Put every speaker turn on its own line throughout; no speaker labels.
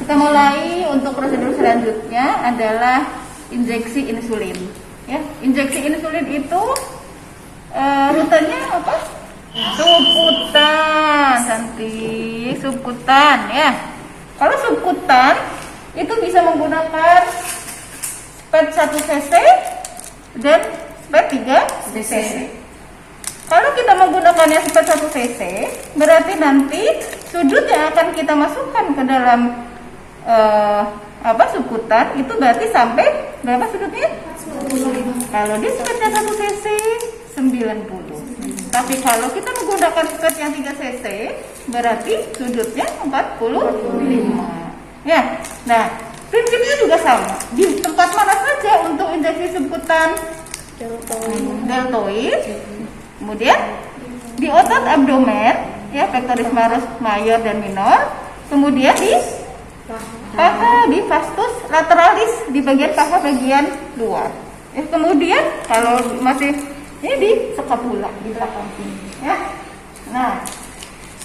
kita mulai untuk prosedur selanjutnya adalah injeksi insulin. Ya, injeksi insulin itu rutenya apa? Subkutan, cantik, subkutan ya. Kalau subkutan itu bisa menggunakan pad 1 cc dan pad 3 cc. Kalau kita menggunakannya pad 1 cc, berarti nanti sudut yang akan kita masukkan ke dalam subkutan itu berarti sampai berapa sudutnya? 45. Kalau di padnya 1 cc 90. Tapi kalau kita menggunakan pad yang 3 cc, berarti sudutnya 45. Ya. Nah, prinsipnya juga sama. Di tempat mana saja untuk injeksi subkutan? Deltoid. Kemudian di otot abdomen, ya, pectoris major dan minor. Kemudian di paha, di vastus lateralis, di bagian paha bagian luar. Kemudian kalau masih ini di skapula di belakang sini, ya. Nah,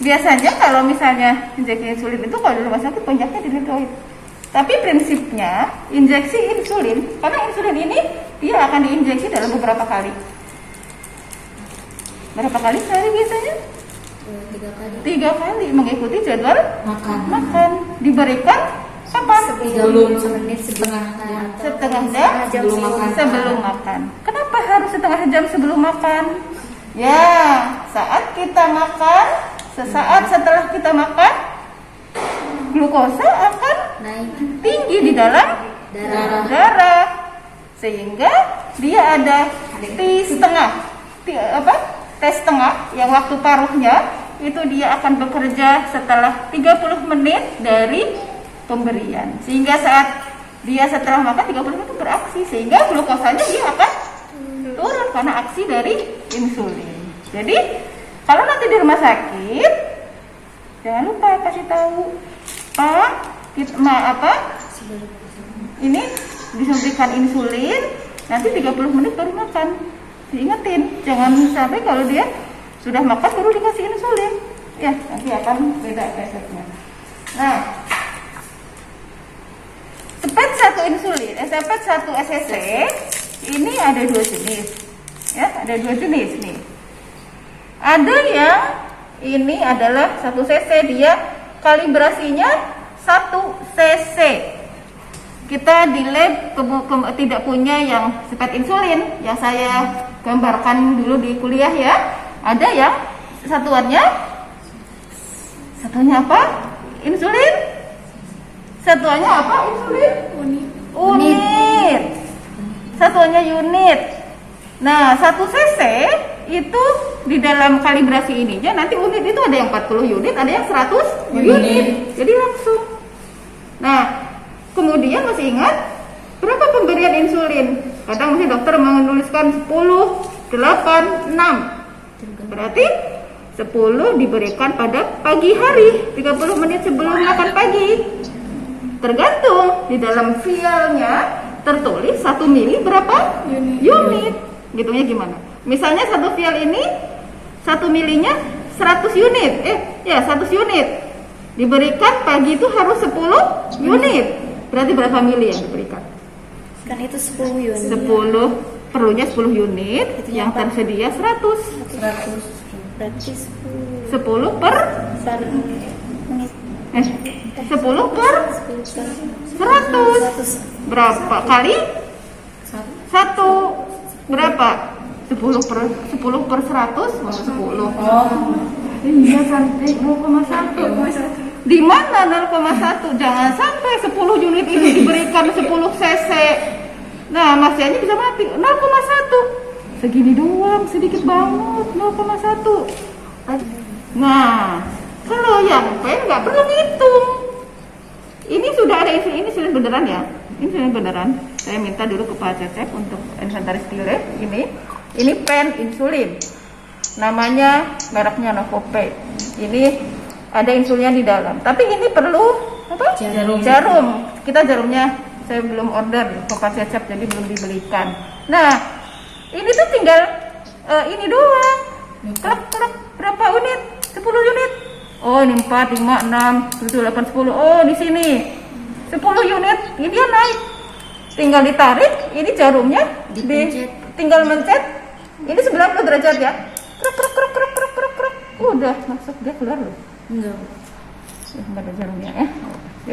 biasanya kalau misalnya injeksi insulin itu kalau di rumah sakit puncaknya di deltoid. Tapi prinsipnya injeksi insulin, karena insulin ini dia akan diinjeksi dalam beberapa kali. Berapa kali sehari biasanya? 3 kali mengikuti jadwal makan. Diberikan kapan? Setengah jam sebelum makan. Kenapa harus setengah jam sebelum makan? Ya, saat kita makan, sesaat setelah kita makan, glukosa akan tinggi di dalam darah, sehingga dia ada T setengah yang waktu paruhnya itu dia akan bekerja setelah 30 menit dari pemberian, sehingga saat dia setelah makan 30 menit itu beraksi, sehingga glukosanya dia akan turun karena aksi dari insulin. Jadi kalau nanti di rumah sakit, jangan lupa kasih tahu ini disuntikan insulin, nanti 30 menit baru makan. Diingetin, jangan sampai kalau dia sudah makan baru dikasih insulin, ya nanti akan beda efeknya. Nah, pad 1 insulin, pad 1 SSC ini ada 2 jenis, ya, ada 2 jenis nih. Ada yang ini adalah 1 cc, dia kalibrasinya 1 cc. Kita di lab tidak punya yang pad insulin yang saya gambarkan dulu di kuliah, ya. Ada yang satuannya apa? Insulin. Satuannya apa? Insulin? Unit. Satuannya unit. Nah, 1 cc itu di dalam kalibrasi ininya nanti unit itu ada yang 40 unit, ada yang 100 unit. Jadi langsung. Nah, kemudian masih ingat berapa pemberian insulin? Kadang mesti dokter menuliskan 10, 8, 6. Berarti 10 diberikan pada pagi hari, 30 menit sebelum makan pagi. Tergantung di dalam vialnya tertulis 1 mili berapa unit. Gitunya gimana? Misalnya 1 vial ini 1 milinya 100 unit. 100 unit. Diberikan pagi itu harus 10 unit. Berarti berapa mili yang diberikan?
Kan itu 10 unit.
10, perlunya 10 unit, yang tersedia 100.
Berarti
10 per 10 per 100. Berapa kali? 1. Berapa? 10 per 100 10. Iya, cantik. 0,1. Di mana 0,1? Jangan sampai 10 unit ini diberikan 10 cc. Nah, masihnya bisa mati. 0,1. Segini doang, sedikit banget. 0,1. Nah, kalau yang pen nggak perlu ngitung. Ini sudah ada insulin beneran, ya. Insulin beneran. Saya minta dulu ke Pak Cecep untuk inventaris lab ini. Ini pen insulin. Namanya mereknya Novopay. Ini ada insulinnya di dalam. Tapi ini perlu apa? Jarum. Kita jarumnya saya belum order ke Pak Cecep, jadi belum dibelikan. Nah, ini tuh tinggal ini doang. Klek berapa unit? 10 unit. Oh, ini 4, 5, 6, 7, 8, 10. Oh, di sini 10 unit, ini dia naik. Tinggal ditarik, ini jarumnya
Dipencet.
tinggal mencet. Ini 90 derajat ya. Krek krek krek krek krek krek krek. Udah masuk, dia keluar loh.
Enggak.
Ya, nggak ada jarumnya ya.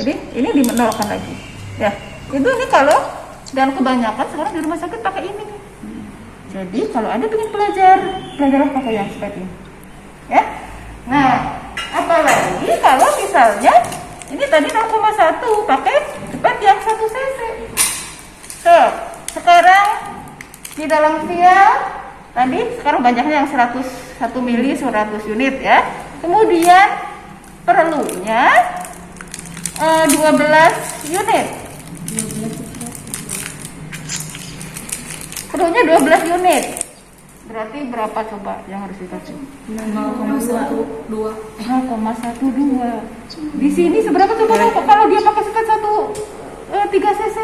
Jadi ini dimenolkan lagi. Ya, itu ini kalau dan kebanyakan sekarang di rumah sakit pakai ini. Jadi kalau ada pengen belajar pakai yang seperti ini. Ya. Nah, apalagi kalau misalnya ini tadi 0,1 pakai cepet yang 1 cc. Sekarang di dalam vial tadi sekarang banyaknya yang 1 mili 100 unit ya. Kemudian perlunya 12 unit. Perlunya 12 unit. Berarti berapa coba yang harus dikasih?
0,12.
0,12. Di sini seberapa coba kalau dia pakai sekat 3 cc?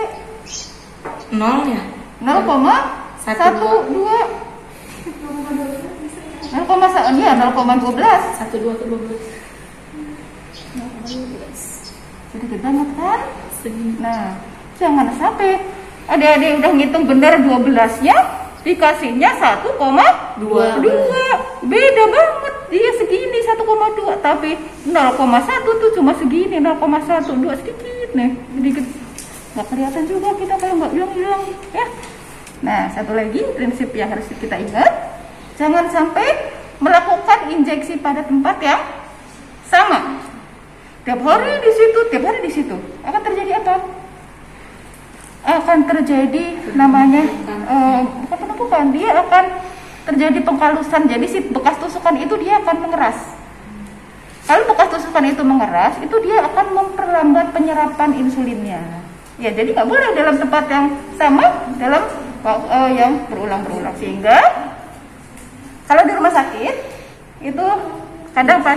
0 ya?
0,12. 0,1 dia 0,12.
1, 2 ke 12.
Sedikit banget kan? Nah, jangan sampai adik-adik udah ngitung benar 12-nya dikasihnya 1,2. Beda banget. Dia segini 1,2 tapi 0,1 tuh cuma segini 0,12 sedikit nih. Sedikit. Nggak kelihatan juga kita kayak nggak hilang-hilang ya. Nah, satu lagi prinsip yang harus kita ingat, jangan sampai melakukan injeksi pada tempat yang sama. Tiap hari di situ, tiap hari di situ. Akan terjadi apa? Akan terjadi namanya bukan penumpukan, dia akan terjadi pengkalusan. Jadi si bekas tusukan itu dia akan mengeras. Kalau bekas tusukan itu mengeras, itu dia akan memperlambat penyerapan insulinnya. Ya, jadi nggak boleh dalam tempat yang sama, dalam yang berulang-berulang. Sehingga kalau di rumah sakit itu kadang pas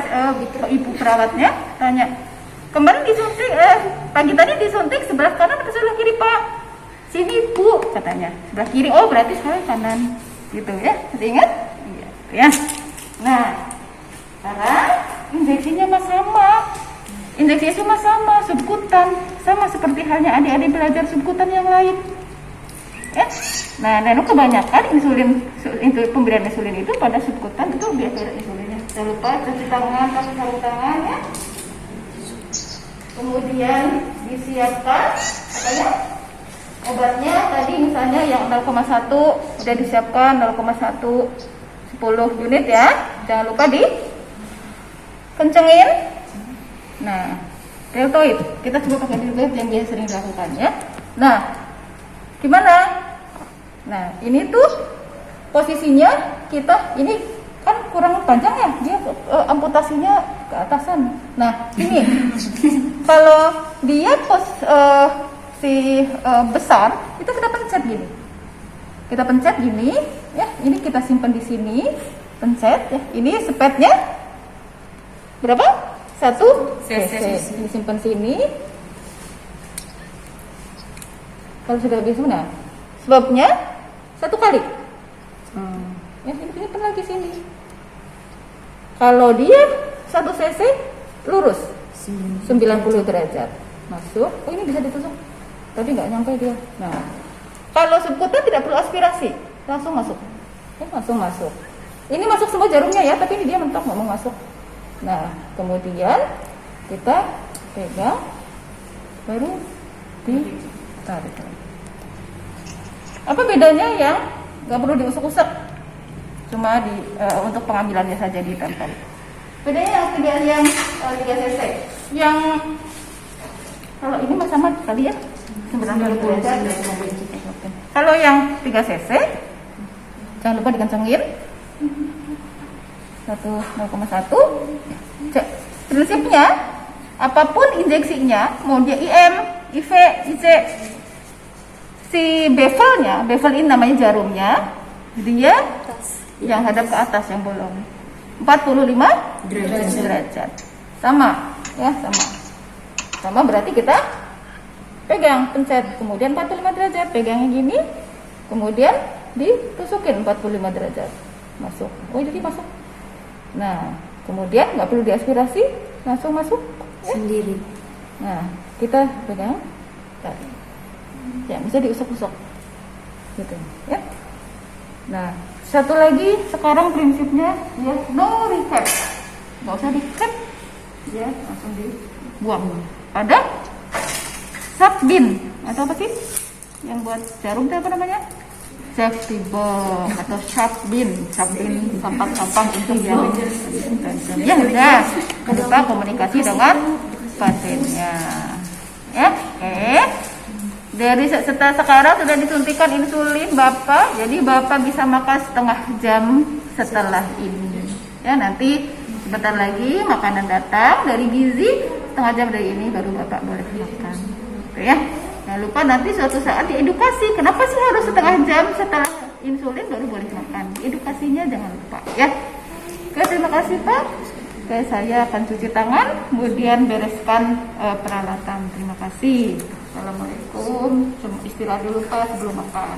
ibu perawatnya tanya, kemarin disuntik, pagi tadi disuntik sebelah kanan atau sebelah kiri Pak? Sini Bu, katanya sebelah kiri. Oh berarti sebelah kanan, gitu ya. Masih ingat? Iya, ya. Nah, sekarang injeksinya mah sama. Injeksinya cuma sama, subkutan, sama seperti halnya adik-adik belajar subkutan yang lain. Ya. Nah, kebanyakan pemberian insulin itu pada subkutan itu biasa ada insulinnya. Jangan lupa cuci tangan, pakai sarung tangan ya. Kemudian disiapkan obatnya tadi misalnya yang 0,1 sudah disiapkan 0,1 10 unit ya. Jangan lupa dikencengin. Nah, deltoid kita coba pakai deltoid yang biasa sering dilakukan ya. Nah, gimana? Nah, ini tuh posisinya kita ini kan kurang panjang ya, dia amputasinya ke atasan. Nah, ini kalau dia besar, itu kita pencet gini. Kita pencet gini, ya. Ini kita simpan di sini, pencet ya. Ini spetnya berapa? 1 cc. Disimpan sini. Kalau sudah habis mana? Sebabnya 1 kali. Ya, ini lagi sini. Kalau dia 1 cc lurus 90 derajat masuk. Oh ini bisa ditusuk, tapi nggak nyampe dia. Nah, kalau subkutan tidak perlu aspirasi, langsung masuk. Langsung masuk. Ini masuk semua jarumnya ya, tapi ini dia mentok nggak mau masuk. Nah, kemudian kita pegang, baru ditarik. Apa bedanya yang nggak perlu diusuk-usuk? Cuma untuk pengambilannya saja ditempel. Bedanya yang 3 cc. Yang kalau ini sama kali ya. Kalau yang 3 cc, jangan lupa dikencengin. 0,1. Prinsipnya apapun injeksinya, mau dia IM, IV, IC, si bevelnya, bevel ini namanya jarumnya, dia yang hadap ke atas yang bolong 45 derajat. Sama ya, sama berarti kita pegang, pencet, kemudian 45 derajat, pegangnya gini, kemudian ditusukin 45 derajat, masuk. Oh jadi masuk. Nah, kemudian nggak perlu diaspirasi, langsung masuk ya? Sendiri. Nah, kita pegang. Ya, bisa diusap-usap gitu ya. Nah, satu lagi sekarang prinsipnya ya, no recap, nggak usah di-cap ya, langsung dibuang. Ada Sharp-bin atau apa sih yang buat jarum itu apa namanya, safety box atau Sharp-bin sampah itu ya. Ya udah, kita komunikasi dengan pasiennya ya. Dari setelah sekarang sudah disuntikan insulin Bapak, jadi Bapak bisa makan setengah jam setelah ini. Ya, nanti sebentar lagi makanan datang dari gizi, setengah jam dari ini baru Bapak boleh makan. Oke ya. Jangan lupa nanti suatu saat diedukasi, kenapa sih harus setengah jam setelah insulin baru boleh makan. Edukasinya jangan lupa ya. Oke, terima kasih Pak. Oke, saya akan cuci tangan, kemudian bereskan peralatan. Terima kasih. Assalamualaikum. Istirahat dulu Pak sebelum makan.